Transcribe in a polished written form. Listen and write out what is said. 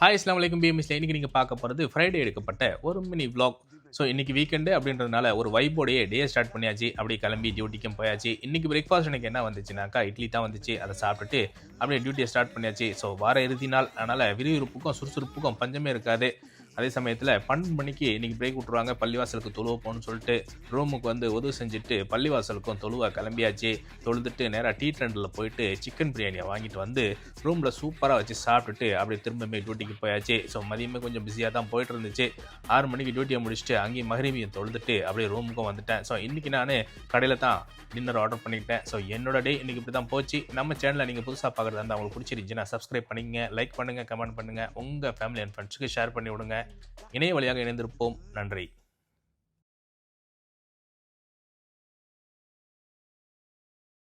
Hi அஸ்ஸலாமு அலைக்கும் பிஎம்எஸ்ல இன்னைக்கு நீங்க பார்க்க போறது ஃப்ரைடே எடுக்கப்பட்ட ஒரு மினி vlog. ஸோ இன்னைக்கு வீக்கெண்டு அப்படின்றதுனால ஒரு வைப்போடையே டே ஸ்டார்ட் பண்ணியாச்சு. அப்படியே கிளம்பி டியூட்டிக்கும் போயாச்சு. இன்னைக்கு பிரேக்ஃபாஸ்ட் எனக்கு என்ன வந்துச்சுனாக்கா இட்லி தான் வந்துச்சு. அதை சாப்பிட்டுட்டு அப்படியே டியூட்டியை ஸ்டார்ட் பண்ணியாச்சு. ஸோ வார இறுதி நாள் அதனால விறுவிறுப்புக்கும் சுறுசுறுப்புக்கும் பஞ்சமே இருக்காது. அதே சமயத்தில் 12 மணிக்கு இன்னைக்கு பிரேக் விட்டுருவாங்க. பள்ளிவாசலுக்கு தொழுவ போகணும்னு சொல்லிட்டு ரூமுக்கு வந்து உதவு செஞ்சுட்டு பள்ளிவாசலுக்கும் தொழுவ கிளம்பியாச்சு. தொழுதுட்டு நேராக டீ ட்ரெண்டில் போயிட்டு சிக்கன் பிரியாணியை வாங்கிட்டு வந்து ரூமில் சூப்பராக வச்சு சாப்பிட்டுட்டு அப்படியே திரும்பமே டியூட்டிக்கு போயாச்சு. ஸோ மதியமே கொஞ்சம் பிஸியாக தான் போயிட்டு இருந்துச்சு. 6 மணிக்கு டியூட்டியை முடிச்சுட்டு அங்கேயும் மகரிபியும் தொழுதுட்டு அப்படியே ரூமுக்கும் வந்துட்டேன். ஸோ இன்றைக்கி நான் கடையில் தான் டின்னர் ஆர்டர் பண்ணிக்கிட்டேன். ஸோ என்னோட டே இன்றைக்கி இப்படி தான் போச்சு. நம்ம சேனலில் நீங்கள் புதுசாக பார்க்குறதா இருந்தால் உங்களுக்கு பிடிச்சிருந்துச்சுன்னா சப்ஸ்கிரைப் பண்ணிங்க, லைக் பண்ணுங்கள், கமெண்ட் பண்ணுங்கள், உங்கள் ஃபேமிலி அண்ட் ஃப்ரெண்ட்ஸுக்கு ஷேர் பண்ணி விடுங்க. இணைய வழியாக இணைந்திருப்போம். நன்றி.